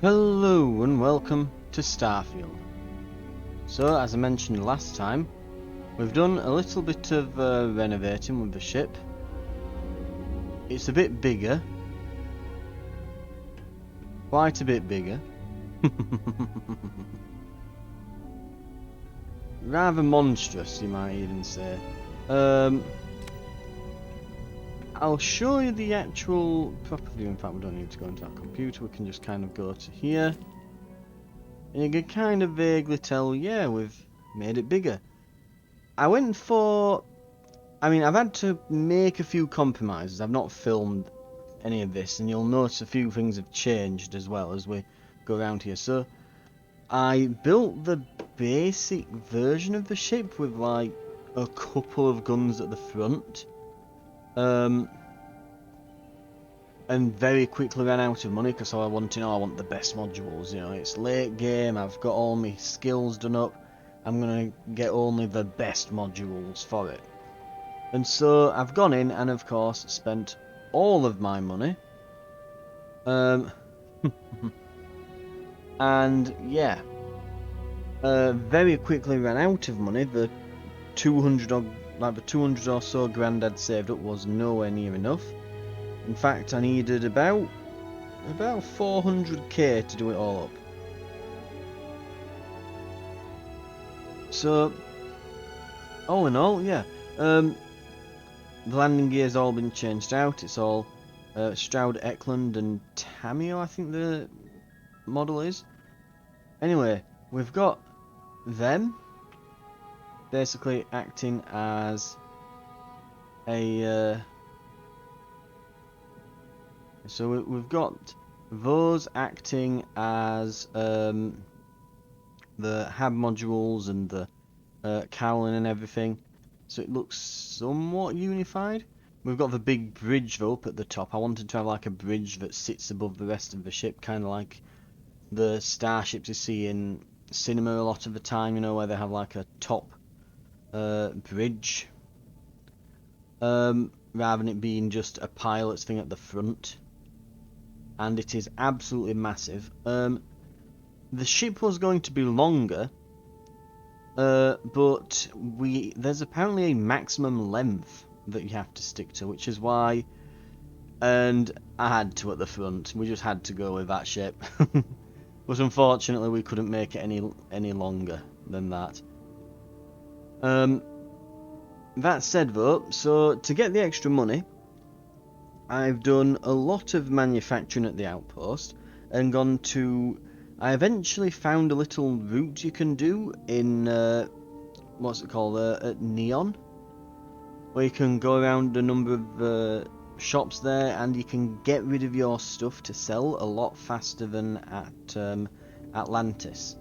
Hello and welcome to Starfield. So, as I mentioned last time, we've done a little bit of renovating with the ship. It's a bit bigger. Quite a bit bigger. Rather monstrous, you might even say. I'll show you the actual proper view. In fact, we don't need to go into our computer. We can just kind of go to here. And you can kind of vaguely tell, yeah, we've made it bigger. I've had to make a few compromises. I've not filmed any of this, and you'll notice a few things have changed as well as we go around here. So, I built the basic version of the ship with like a couple of guns at the front. And very quickly ran out of money because I want the best modules. You know, it's late game. I've got all my skills done up. I'm gonna get only the best modules for it. And so I've gone in and of course spent all of my money. And yeah, very quickly ran out of money. The 200 or so grand I'd saved up was nowhere near enough. In fact, I needed about 400k to do it all up. So, all in all, yeah. The landing gear's all been changed out. It's all Stroud, Eklund and Tamio, I think the model is. Anyway, we've got them basically acting as a... So we've got those acting as the hab modules and the cowling and everything. So it looks somewhat unified. We've got the big bridge though up at the top. I wanted to have like a bridge that sits above the rest of the ship, kind of like the starships you see in cinema a lot of the time, you know, where they have like a top bridge. Rather than it being just a pilot's thing at the front. And it is absolutely massive. The ship was going to be longer, but there's apparently a maximum length that you have to stick to, which is why, and I had to at the front. We just had to go with that ship, but unfortunately we couldn't make it any longer than that. That said though, so to get the extra money, I've done a lot of manufacturing at the outpost and I eventually found a little route you can do in, what's it called, at Neon, where you can go around a number of shops there and you can get rid of your stuff to sell a lot faster than at Atlantis.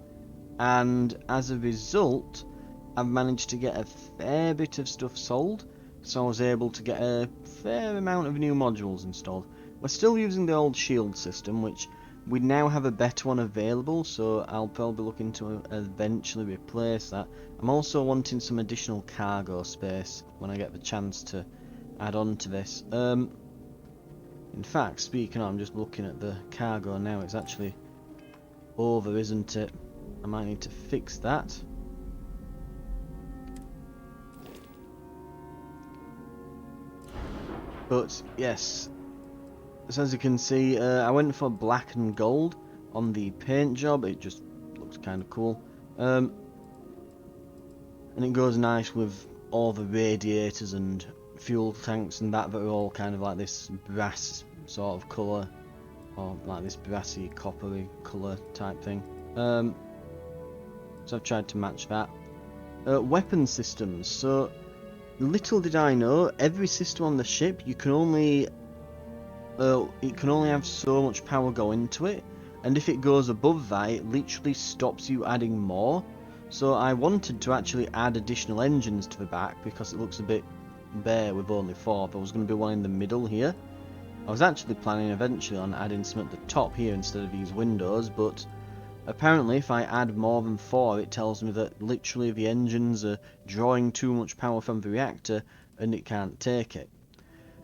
And as a result, I've managed to get a fair bit of stuff sold. So I was able to get a fair amount of new modules installed. We're still using the old shield system, which we now have a better one available, so I'll probably look into eventually replace that. I'm also wanting some additional cargo space when I get the chance to add on to this. In fact, speaking of, I'm just looking at the cargo now. It's actually over, isn't it? I might need to fix that. But yes, so as you can see, I went for black and gold on the paint job. It just looks kind of cool, and it goes nice with all the radiators and fuel tanks and that are all kind of like this brass sort of colour, or like this brassy coppery colour type thing. So I've tried to match that. Weapon systems. So little did I know, every system on the ship it can only have so much power go into it, and if it goes above that, it literally stops you adding more. So I wanted to actually add additional engines to the back because it looks a bit bare with only 4. There was going to be one in the middle here. I was actually planning eventually on adding some at the top here instead of these windows, but apparently if I add more than 4, it tells me that literally the engines are drawing too much power from the reactor and it can't take it.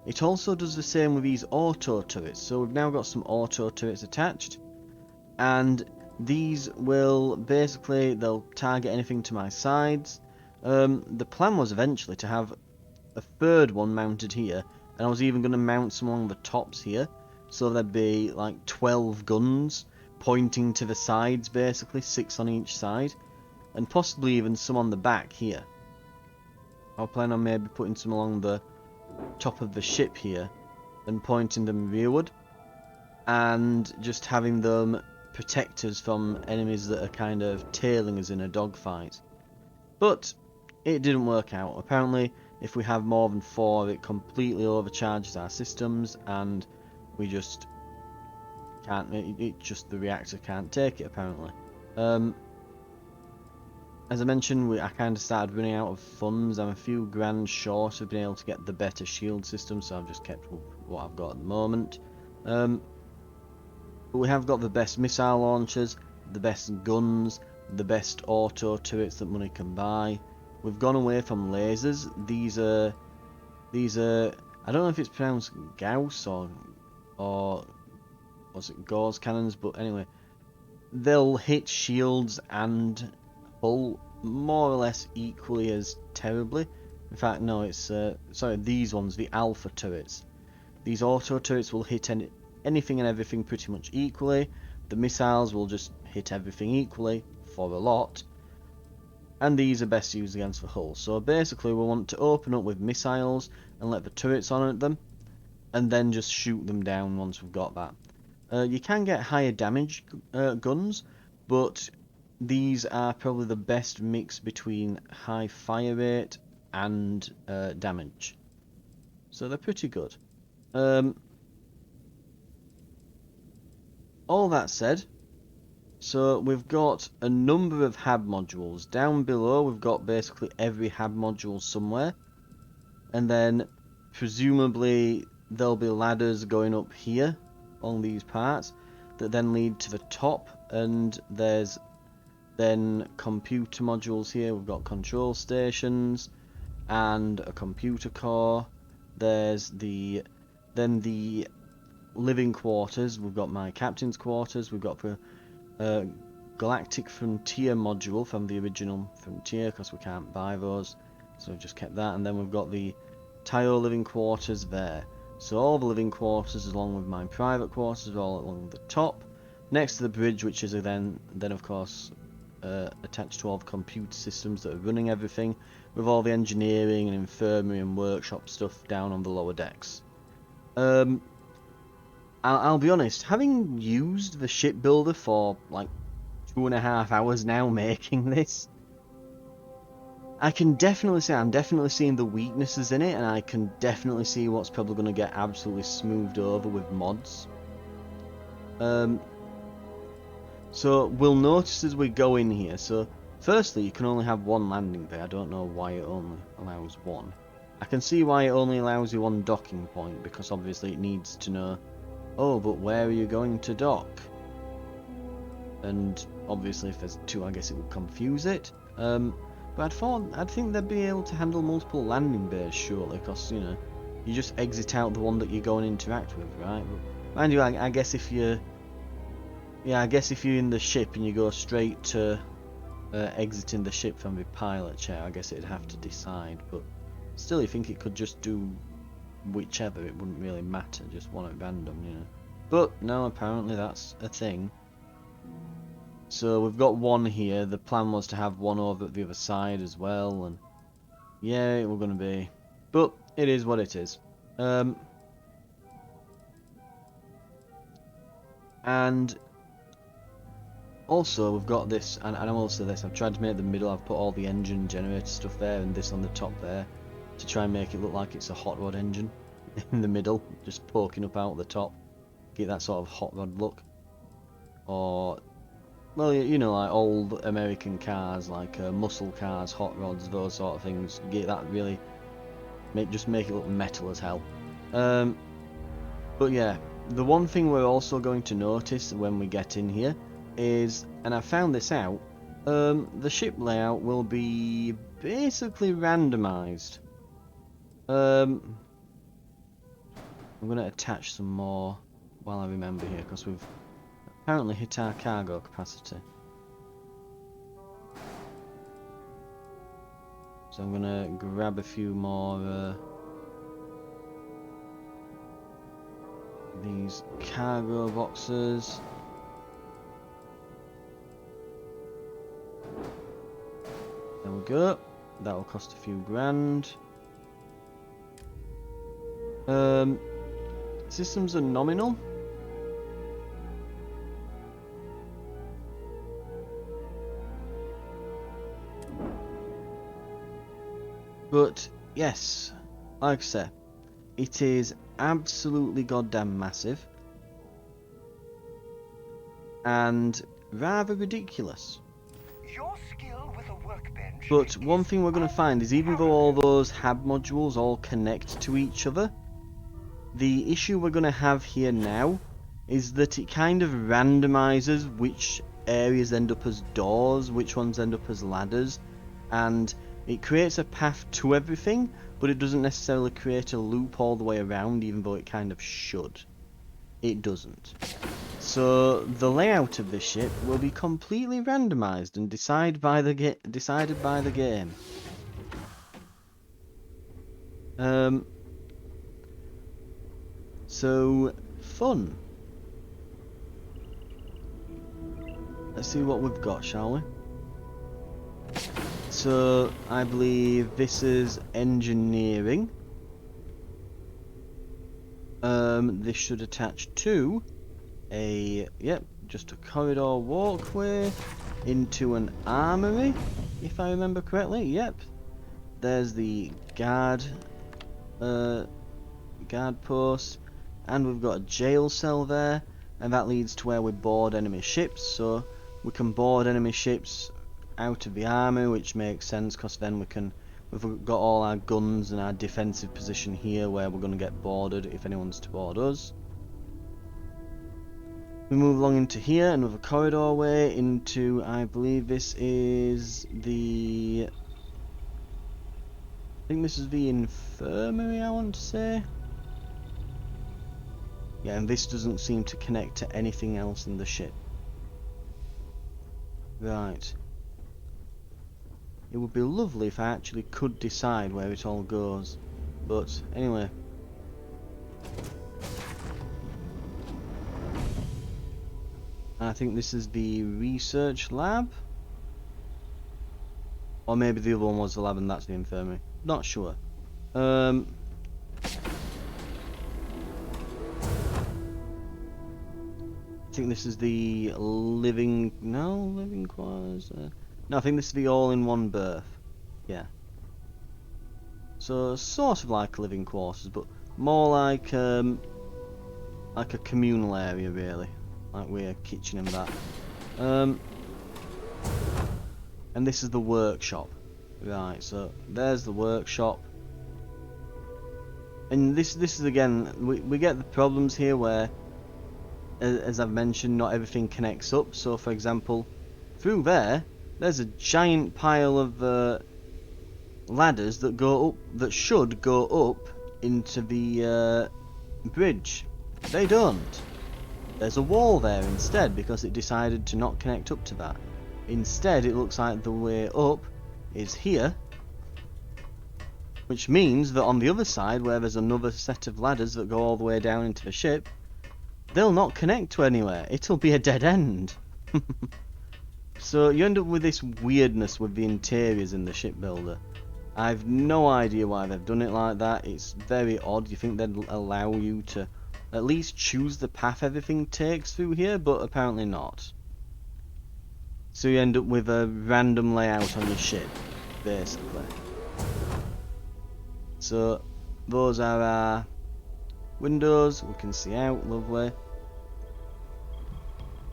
It also does the same with these auto turrets, so we've now got some auto turrets attached. and these will basically, they'll target anything to my sides. The plan was eventually to have a third one mounted here, and I was even going to mount some along the tops here, so there'd be like 12 guns pointing to the sides, basically 6 on each side, and possibly even some on the back here. I'll plan on maybe putting some along the top of the ship here and pointing them rearward, and just having them protect us from enemies that are kind of tailing us in a dogfight. But it didn't work out. Apparently, if we have more than 4, it completely overcharges our systems, and we just can't. The reactor can't take it. Apparently, as I mentioned, I kind of started running out of funds. I'm a few grand short of being able to get the better shield system, so I've just kept with what I've got at the moment. But we have got the best missile launchers, the best guns, the best auto turrets that money can buy. We've gone away from lasers. These are I don't know if it's pronounced Gauss or was it Gauss cannons, but anyway, they'll hit shields and hull more or less equally as terribly. In fact, no, it's sorry, these ones, the alpha turrets. These auto turrets will hit anything and everything pretty much equally. The missiles will just hit everything equally for a lot. And these are best used against the hull. So basically we want to open up with missiles and let the turrets on at them, and then just shoot them down once we've got that. You can get higher damage guns, but these are probably the best mix between high fire rate and damage. So they're pretty good. All that said, so we've got a number of hab modules. Down below we've got basically every hab module somewhere. And then presumably there'll be ladders going up here on these parts that then lead to the top, and there's then computer modules here. We've got control stations and a computer core. There's the living quarters. We've got my captain's quarters. We've got the Galactic Frontier module from the original Frontier, because we can't buy those, so we've just kept that. And then we've got the Tio living quarters there. So all the living quarters, along with my private quarters, are all along the top, next to the bridge, which is then of course attached to all the computer systems that are running everything, with all the engineering and infirmary and workshop stuff down on the lower decks. I'll be honest, having used the shipbuilder for like 2.5 hours now making this, I can definitely say I'm definitely seeing the weaknesses in it, and I can definitely see what's probably going to get absolutely smoothed over with mods. So we'll notice as we go in here, so firstly you can only have one landing bay. I don't know why it only allows one. I can see why it only allows you one docking point, because obviously it needs to know, oh, but where are you going to dock? And obviously if there's 2, I guess it would confuse it. But I'd think they'd be able to handle multiple landing bays, surely, because, you know, you just exit out the one that you go and interact with, right? But mind you, I guess if you're... Yeah, I guess if you're in the ship and you go straight to exiting the ship from the pilot chair, I guess it'd have to decide. But still, you think it could just do whichever, it wouldn't really matter, just one at random, you know. But no, apparently that's a thing. So we've got one here. The plan was to have one over at the other side as well, and yeah, we're gonna be, but it is what it is. And also we've got this, and I will say this, I've tried to make the middle, I've put all the engine generator stuff there and this on the top there to try and make it look like it's a hot rod engine in the middle, just poking up out the top, get that sort of hot rod look. Or, well, you know, like old American cars, like muscle cars, hot rods, those sort of things. Get that really, just make it look metal as hell. But yeah, the one thing we're also going to notice when we get in here is, and I found this out, the ship layout will be basically randomized. I'm going to attach some more while I remember here, because apparently hit our cargo capacity. So I'm gonna grab a few more these cargo boxes. There we go. That will cost a few grand. Systems are nominal. But yes, like I say, it is absolutely goddamn massive and rather ridiculous. Your skill with a workbench. But one thing we're going to find is even though all those hab modules all connect to each other, the issue we're going to have here now is that it kind of randomizes which areas end up as doors, which ones end up as ladders, and it creates a path to everything, but it doesn't necessarily create a loop all the way around, even though it kind of should. It doesn't. So the layout of this ship will be completely randomized and decided by the game. So fun. Let's see what we've got, shall we? So I believe this is engineering. This should attach to just a corridor walkway into an armory, if I remember correctly. Yep. There's the guard post, and we've got a jail cell there, and that leads to where we board enemy ships. So we can board enemy ships out of the army, which makes sense because then we've got all our guns and our defensive position here where we're going to get boarded if anyone's to board us. We move along into here, another corridor way into, I believe this is the... I think this is the infirmary, I want to say. Yeah, and this doesn't seem to connect to anything else in the ship. Right. It would be lovely if I actually could decide where it all goes. But, anyway. I think this is the research lab. Or maybe the other one was the lab and that's the infirmary. Not sure. I think this is the living quarters. No, I think this is the all-in-one berth. Yeah. So sort of like living quarters, but more like a communal area, really, like we're kitchen and that. And this is the workshop. Right. So there's the workshop. And this is again, we get the problems here where, as I've mentioned, not everything connects up. So for example, through there's a giant pile of ladders that go up, that should go up into the bridge. They don't. There's a wall there instead because it decided to not connect up to that. Instead, it looks like the way up is here, which means that on the other side, where there's another set of ladders that go all the way down into the ship, they'll not connect to anywhere. It'll be a dead end. So you end up with this weirdness with the interiors in the shipbuilder. I've no idea why they've done it like that. It's very odd. You think they'd allow you to at least choose the path everything takes through here, but apparently not. So you end up with a random layout on your ship, basically. So those are our windows. We can see out, lovely.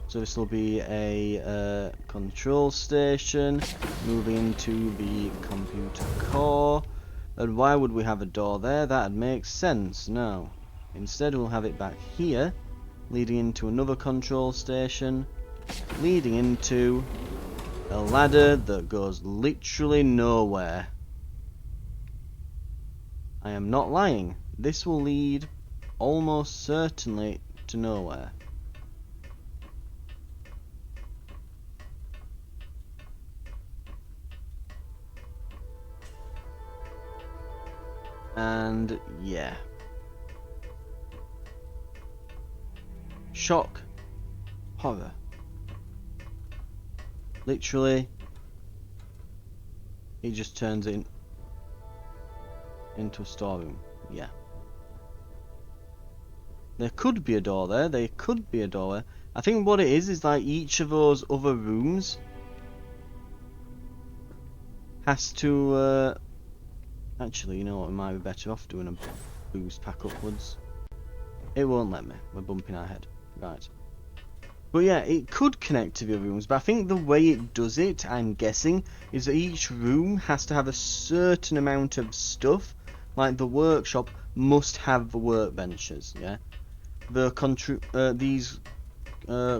So this will be a control station, moving into the computer core. And why would we have a door there? That'd make sense. No. Instead we'll have it back here, leading into another control station, leading into a ladder that goes literally nowhere. I am not lying. This will lead almost certainly to nowhere. And yeah. Shock. Horror. Literally, he just turns it into a storeroom. Yeah. There could be a door there. There could be a door there. I think what it is like each of those other rooms has to, actually, you know what, we might be better off doing a boost pack upwards. It won't let me. We're bumping our head. Right. But yeah, it could connect to the other rooms, but I think the way it does it, I'm guessing, is that each room has to have a certain amount of stuff. Like the workshop must have the workbenches, yeah? These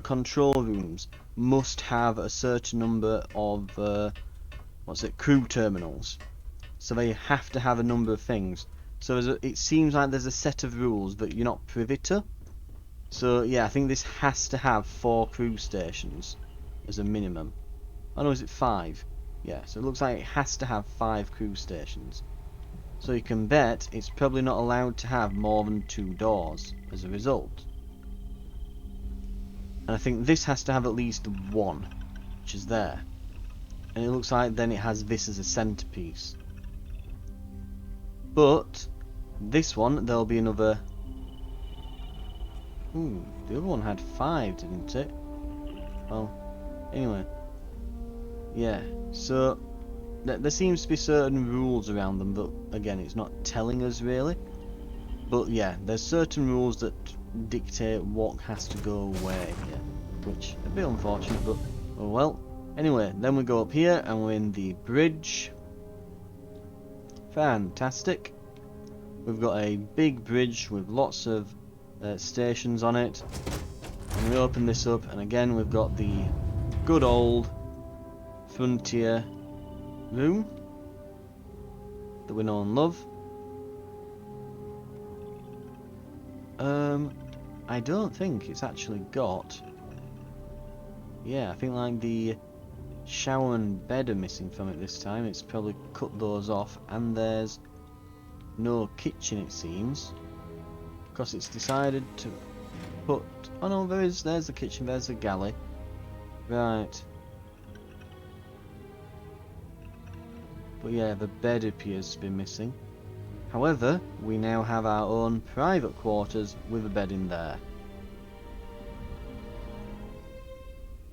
control rooms must have a certain number of, crew terminals. So they have to have a number of things. So it seems like there's a set of rules that you're not privy to. So yeah, I think this has to have 4 crew stations as a minimum. Oh no, is it 5? Yeah, so it looks like it has to have 5 crew stations. So you can bet it's probably not allowed to have more than 2 doors as a result. And I think this has to have at least 1, which is there. And it looks like then it has this as a centerpiece. But this one, there'll be another... Ooh, the other one had 5, didn't it? Well, anyway. Yeah, so there seems to be certain rules around them, but again, it's not telling us really. But yeah, there's certain rules that dictate what has to go where here, which a bit unfortunate, but oh well. Anyway, then we go up here and we're in the bridge. Fantastic. We've got a big bridge with lots of stations on it. And we open this up, and again we've got the good old frontier room that we know and love. I don't think it's actually got... Yeah, I think like the shower and bed are missing from it this time. It's probably cut those off, and there's no kitchen it seems, because it's decided to put... Oh no, there's the kitchen, there's the galley. Right. But yeah, the bed appears to be missing. However, we now have our own private quarters with a bed in there.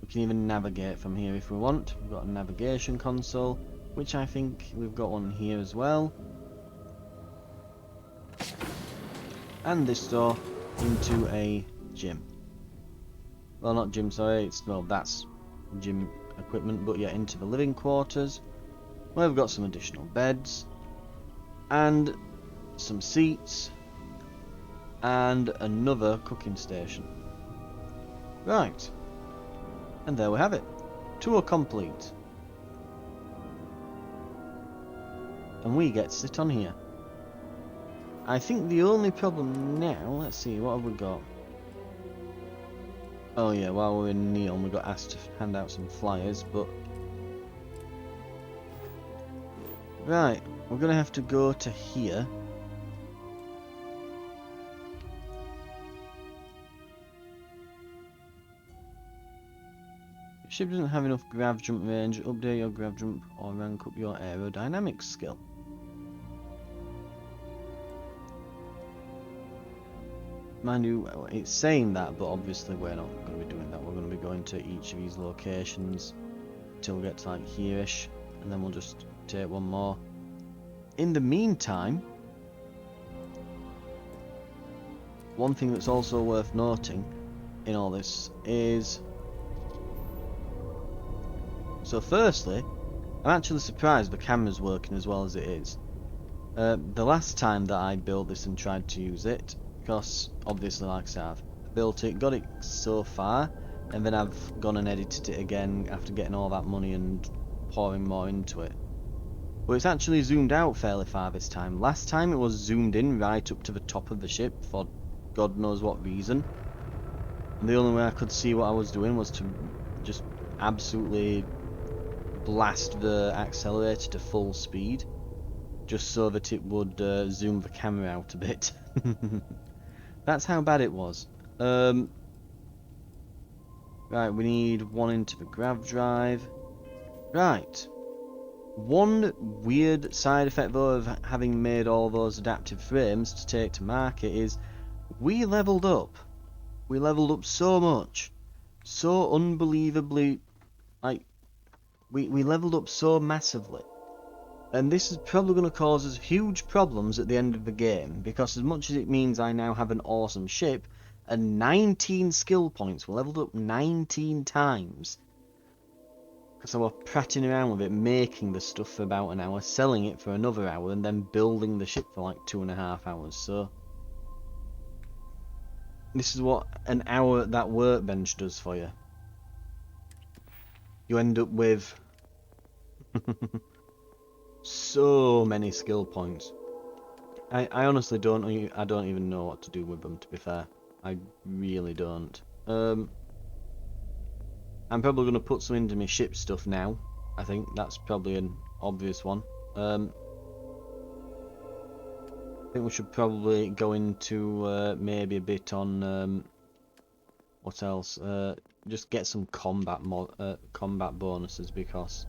We can even navigate from here if we want. We've got a navigation console, which I think we've got one here as well. And this door into a gym. Well, not gym, sorry, well, that's gym equipment, but yeah, into the living quarters, where we've got some additional beds, and some seats, and another cooking station. Right. And there we have it. Tour complete. And we get to sit on here. I think the only problem now, let's see, what have we got? Oh yeah, while we're in Neon we got asked to hand out some flyers, but... Right, we're going to have to go to here. Ship doesn't have enough grav jump range. Update your grav jump or rank up your aerodynamics skill. Mind you, it's saying that, but obviously we're not going to be doing that. We're going to be going to each of these locations till we get to like here-ish, and then we'll just take one more. In the meantime, one thing that's also worth noting in all this is... So firstly, I'm actually surprised the camera's working as well as it is. The last time that I built this and tried to use it, because obviously like I said, I've built it, got it so far, and then I've gone and edited it again after getting all that money and pouring more into it. But it's actually zoomed out fairly far this time. Last time it was zoomed in right up to the top of the ship for God knows what reason. And the only way I could see what I was doing was to just absolutely blast the accelerator to full speed just so that it would zoom the camera out a bit. That's how bad it was. Right, we need one into the grav drive. Right. One weird side effect though of having made all those adaptive frames to take to market is we leveled up. We leveled up so much. So unbelievably, like, we leveled up so massively. And this is probably going to cause us huge problems at the end of the game, because as much as it means I now have an awesome ship, and 19 skill points, we leveled up 19 times. Because I was prattling around with it, making the stuff for about an hour, selling it for another hour, and then building the ship for like 2.5 hours, so... This is what an hour at that workbench does for you. You end up with... so many skill points. I honestly don't even know what to do with them, to be fair. I really don't. I'm probably going to put some into my ship stuff now. I think that's probably an obvious one. I think we should probably go into maybe a bit on what else? Just get some combat bonuses, because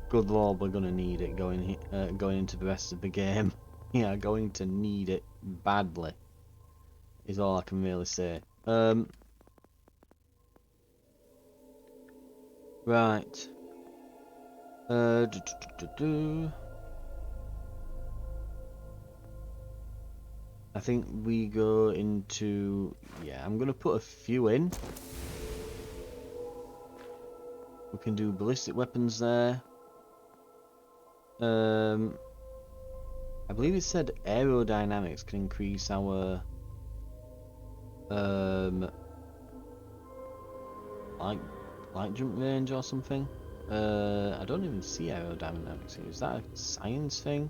good lord, we're going to need it going into the rest of the game. Yeah, going to need it badly is all I can really say. Right. I think we go into... Yeah, I'm going to put a few in. We can do ballistic weapons there. I believe it said aerodynamics can increase our... light jump range or something. I don't even see aerodynamics here. Is that a science thing?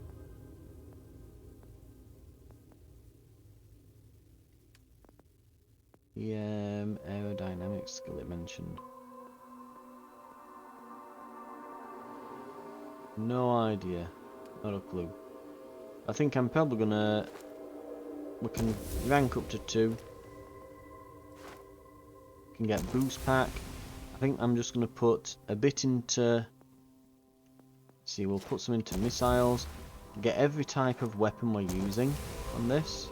Yeah, aerodynamics skill it mentioned. No idea. Not a clue. I think I'm probably gonna... We can rank up to 2. Can get boost pack. I think I'm just gonna put a bit into... See, we'll put some into missiles. Get every type of weapon we're using on this.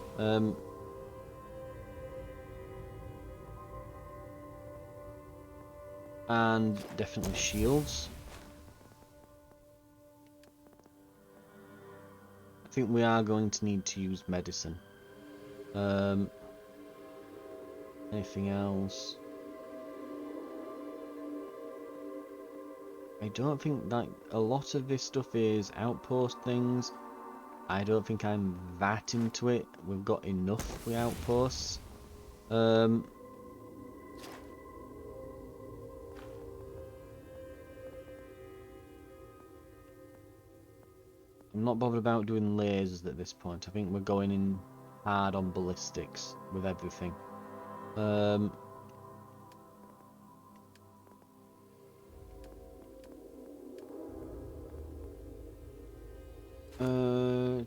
And definitely shields. I think we are going to need to use medicine. Anything else? I don't think that a lot of this stuff is outpost things. I don't think I'm that into it. We've got enough with outposts. I'm not bothered about doing lasers at this point. I think we're going in hard on ballistics with everything.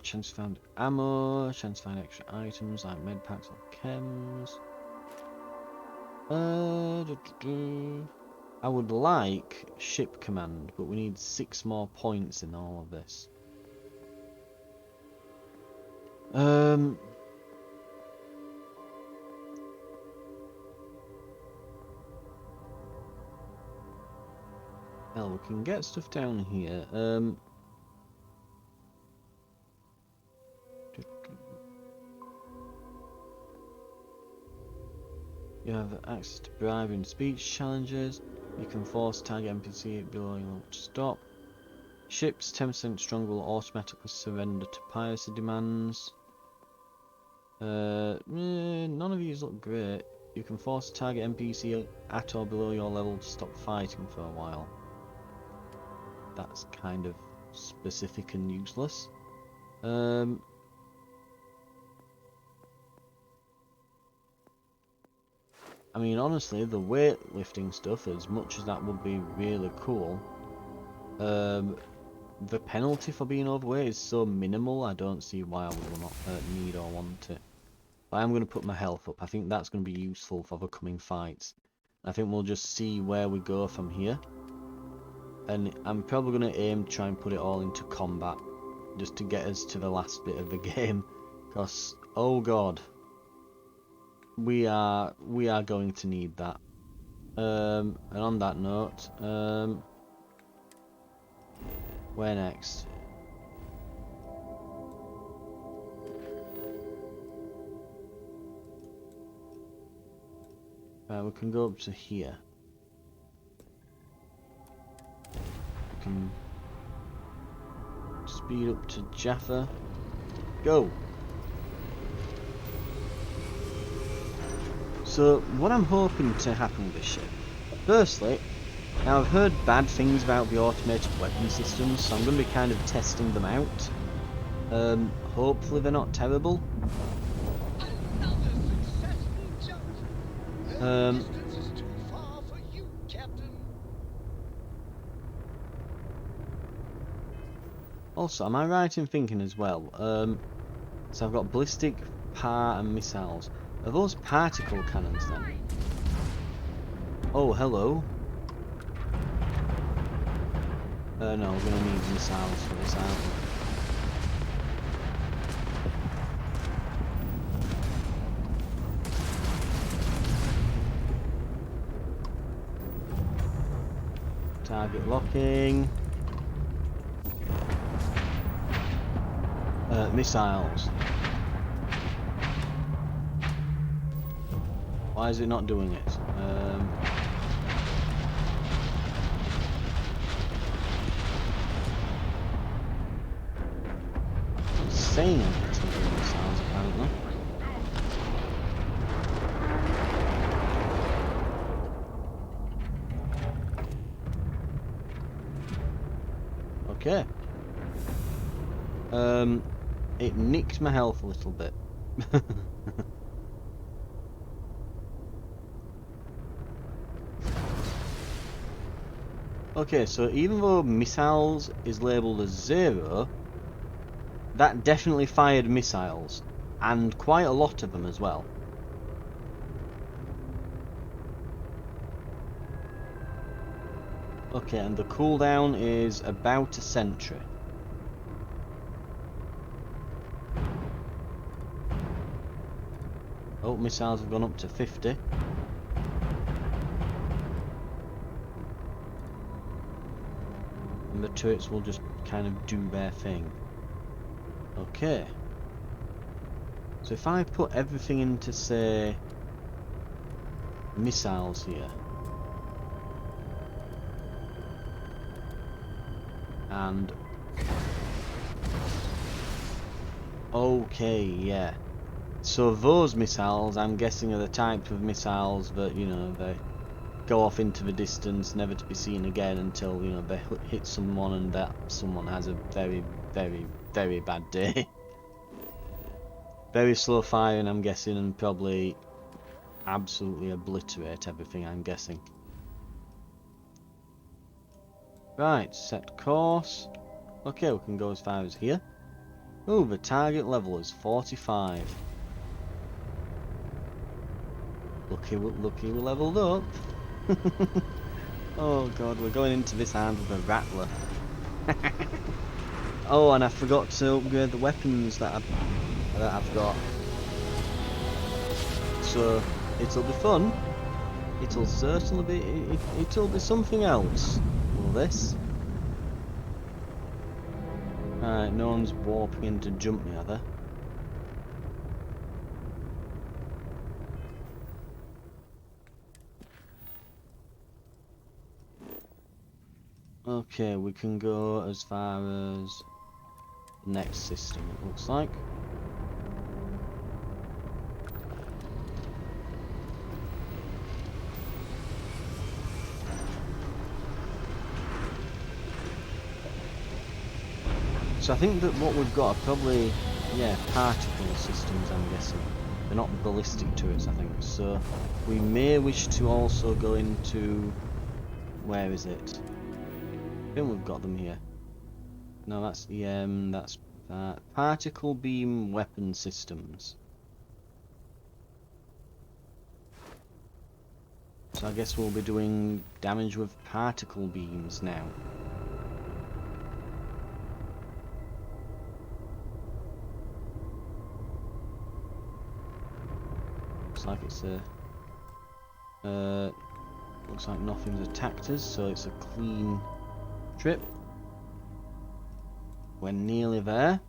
Chance to find ammo, chance to find extra items like med packs or chems. I would like ship command, but we need 6 more points in all of this. Hell, we can get stuff down here. You have access to bribing speech challenges. You can force target NPC below your level to stop. Ships 10% stronger will automatically surrender to piracy demands. None of these look great. You can force a target NPC at or below your level to stop fighting for a while. That's kind of specific and useless. I mean, honestly, the weightlifting stuff, as much as that would be really cool, the penalty for being overweight is so minimal, I don't see why I will not need or want it. But I'm going to put my health up. I think that's going to be useful for the coming fights. I think we'll just see where we go from here. And I'm probably going to aim to try and put it all into combat, just to get us to the last bit of the game. Because, oh god, we are going to need that. And on that note, where next? Right, we can go up to here. We can speed up to Jaffa. Go! So, what I'm hoping to happen with this ship, firstly, now I've heard bad things about the automated weapon systems, so I'm going to be kind of testing them out. Hopefully they're not terrible. Also, am I right in thinking as well? So I've got ballistic, par, and missiles. Are those particle cannons then? Oh, hello. No, we're gonna need missiles for this, aren't we? Target locking. Missiles. Why is it not doing it? It's saying I'm hitting the missiles apparently. Okay. It nicked my health a little bit. Okay, so even though missiles is labelled as 0, that definitely fired missiles, and quite a lot of them as well. Okay, and the cooldown is about a century. Oh, missiles have gone up to 50. And the turrets will just kind of do their thing. Okay. So if I put everything into, say, missiles here. And... okay, yeah. So those missiles, I'm guessing, are the type of missiles that, you know, they go off into the distance, never to be seen again until, you know, they hit someone and that someone has a very, very, very bad day. Very slow firing, I'm guessing, and probably absolutely obliterate everything, I'm guessing. Right, set course. Okay, we can go as far as here. Oh, the target level is 45. Lucky we leveled up. Oh god, we're going into this hand with a rattler. Oh, and I forgot to upgrade the weapons that I've got. So it'll be fun. It'll certainly be. It'll be something else. Will this? Right, no one's warping in to jump me, are they? Okay, we can go as far as the next system, it looks like. So I think that what we've got are probably, yeah, particle systems, I'm guessing. They're not ballistic turrets, I think. So we may wish to also go into... where is it? I think we've got them here. No, that's EM, that's that. Particle beam weapon systems. So I guess we'll be doing damage with particle beams now. Looks like it's a... looks like nothing's attacked us, so it's a clean trip. We're nearly there.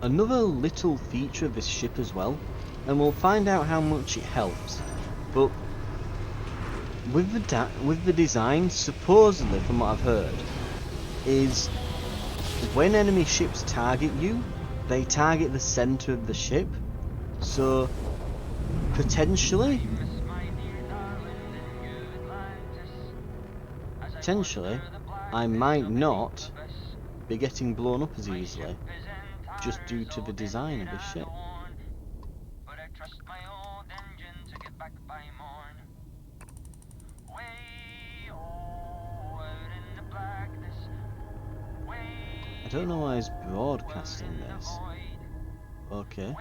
Another little feature of this ship as well, and we'll find out how much it helps, but with the design, supposedly from what I've heard, is when enemy ships target you, they target the center of the ship, so potentially I might not be getting blown up as easily just due to the design of the ship. I don't know why he's broadcasting this. Okay.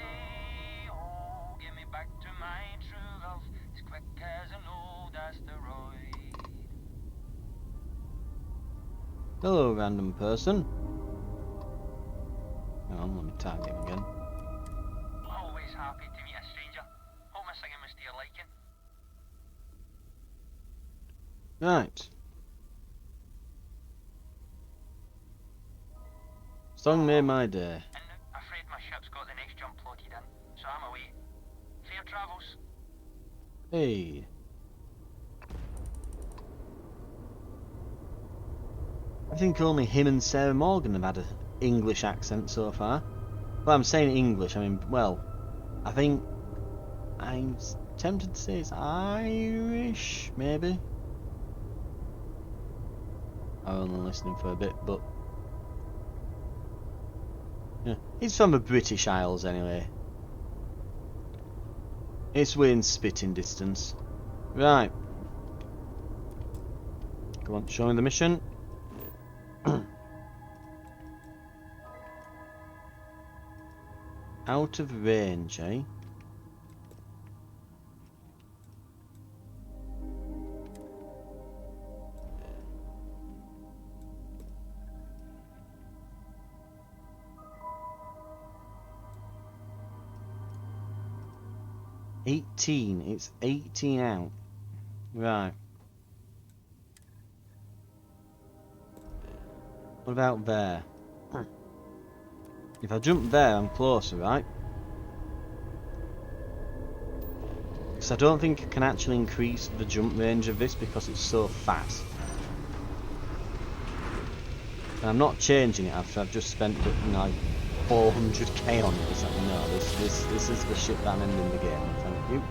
Hello, random person. Hang on, let me tag him again. Always happy to meet a stranger. Hope my singing was to your liking. Right. Song made my day. And afraid my ship's got the next jump plotted in, so I'm away. Fair travels. Hey. I think only him and Sarah Morgan have had an English accent so far. Well, I'm saying English, I mean, well, I think I'm tempted to say it's Irish, maybe. I'm only listening for a bit, but yeah, he's from the British Isles anyway. It's within spitting distance. Right. Go on, show me the mission. Out of range, eh? It's 18 out. Right. What about there? If I jump there, I'm closer, right? Because I don't think I can actually increase the jump range of this because it's so fast. And I'm not changing it after I've just spent like 400k on it. It's like, no, this is the shit that I'm ending the game with, thank you.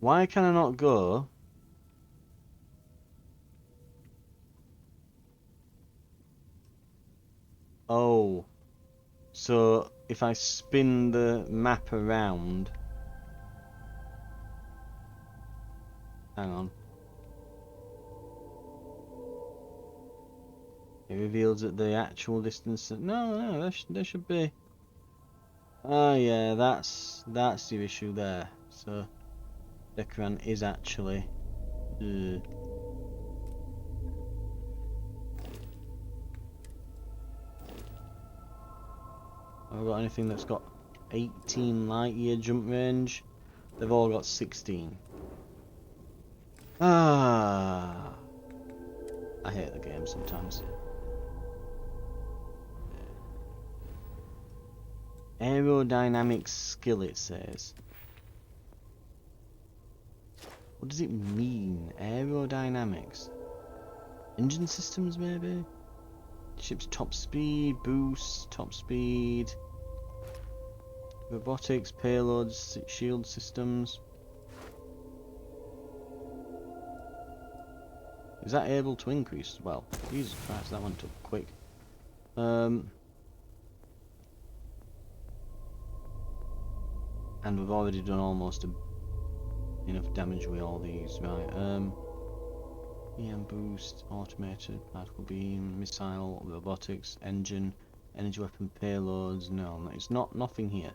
Why can I not go? Oh. So, if I spin the map around... Hang on. It reveals that the actual distance... No, there should be... Oh yeah, that's the issue there. So... Decran is actually... Have I got anything that's got 18 light year jump range? They've all got 16. Ah, I hate the game sometimes. Aerodynamic skill, it says. What does it mean? Aerodynamics? Engine systems, maybe? Ship's top speed, boost, top speed. Robotics, payloads, shield systems. Is that able to increase? Well, Jesus Christ, that went up quick. And we've already done almost enough damage with all these, right? EM boost, automated, particle beam, missile, robotics, engine, energy weapon payloads. No, it's not. Nothing here.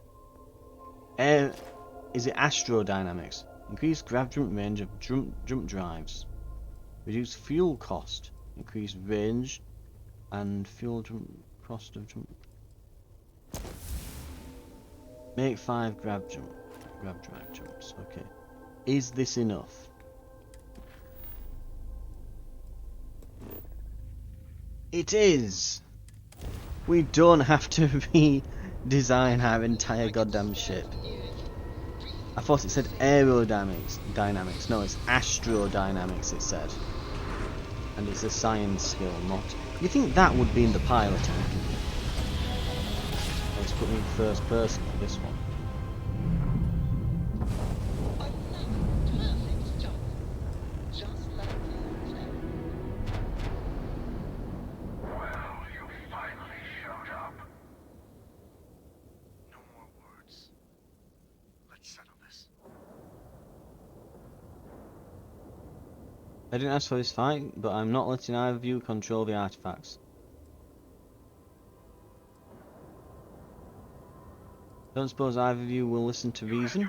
Is it astrodynamics? Increase grav jump range of jump drives. Reduce fuel cost. Increase range and fuel jump cost of jump. Make 5 grav drive jumps. Okay. Is this enough? It is! We don't have to redesign our entire goddamn ship. I thought it said aerodynamics. No, it's astrodynamics it said. And it's a science skill, not... You think that would be in the piloting? Let's put me in first person for this one. I didn't ask for this fight, but I'm not letting either of you control the artifacts. Don't suppose either of you will listen to reason?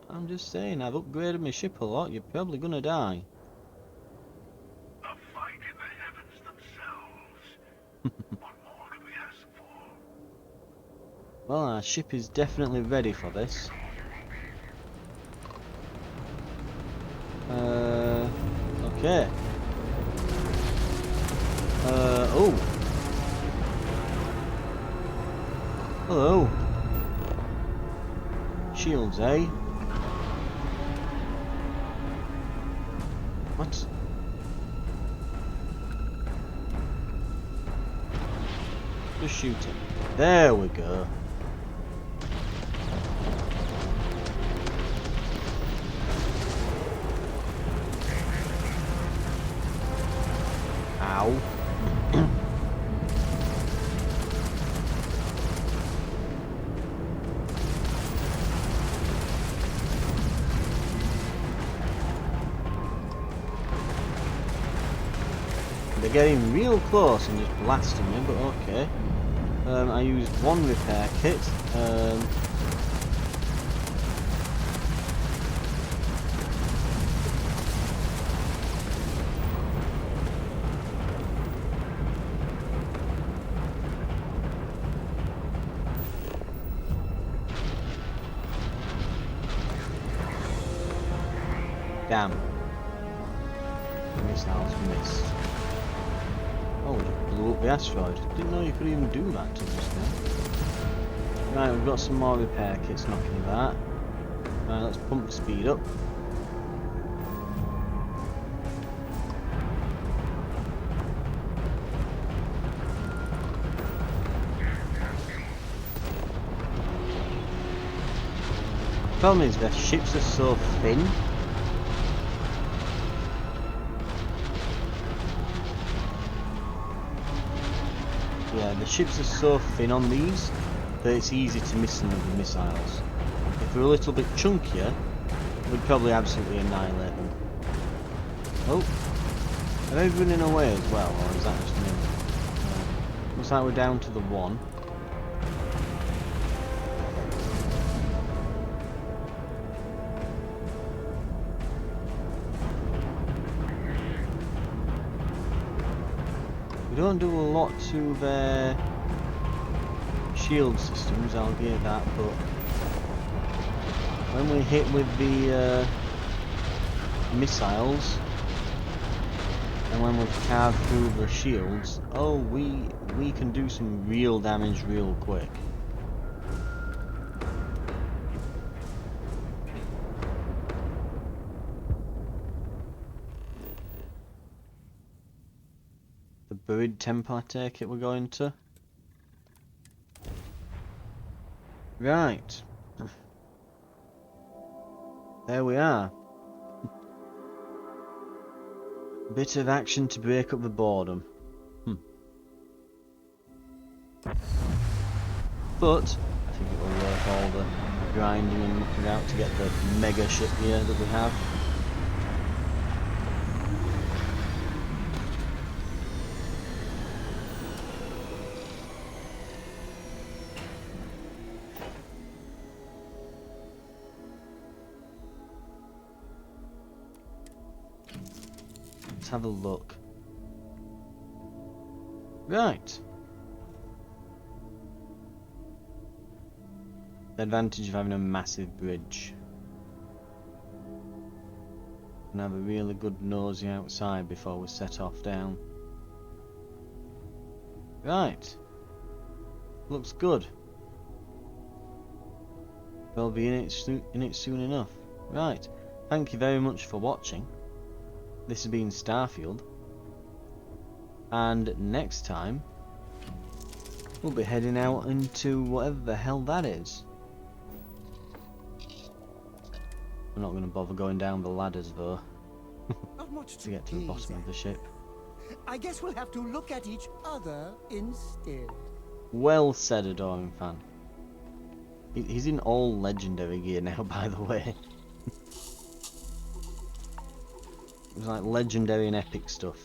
I'm just saying, I've upgraded my ship a lot, you're probably gonna die. A fight in the heavens themselves. What more could we ask for? Well, our ship is definitely ready for this. Okay. Oh. Hello. Shields, eh? What? Just shoot him. There we go. Ow. They're getting real close and just blasting me, but okay. I used 1 repair kit. Damn. Missiles missed. Oh, we just blew up the asteroid. Didn't know you could even do that to this thing. Right, we've got some more repair kits knocking that. Right, let's pump the speed up. Problem is, their ships are so thin. Yeah, the ships are so thin on these that it's easy to miss them with the missiles. If they're a little bit chunkier, we'd probably absolutely annihilate them. Oh, are they running away as well, or is that just me? Looks like we're down to the 1. We don't do a lot to their shield systems, I'll give that, but when we hit with the missiles and when we carve through the shields, oh, we can do some real damage real quick. The buried temple, I take it we're going to. Right. There we are. Bit of action to break up the boredom. But I think it will worth all the grinding and looking out to get the mega ship here that we have. Let's have a look. Right. The advantage of having a massive bridge. And have a really good nosy outside before we set off down. Right. Looks good. We'll be in it soon enough. Right. Thank you very much for watching. This has been Starfield. And next time, we'll be heading out into whatever the hell that is. I'm not going to bother going down the ladders though. Not much To get to the bottom of the ship. I guess we'll have to look at each other instead. Well said, Adoring Fan. He's in all legendary gear now, by the way. It's like legendary and epic stuff.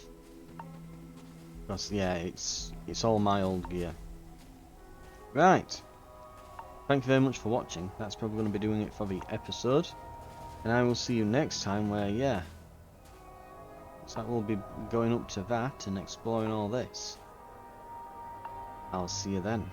Because yeah, it's all my old gear. Right. Thank you very much for watching. That's probably going to be doing it for the episode. And I will see you next time where, yeah. So we'll be going up to that and exploring all this. I'll see you then.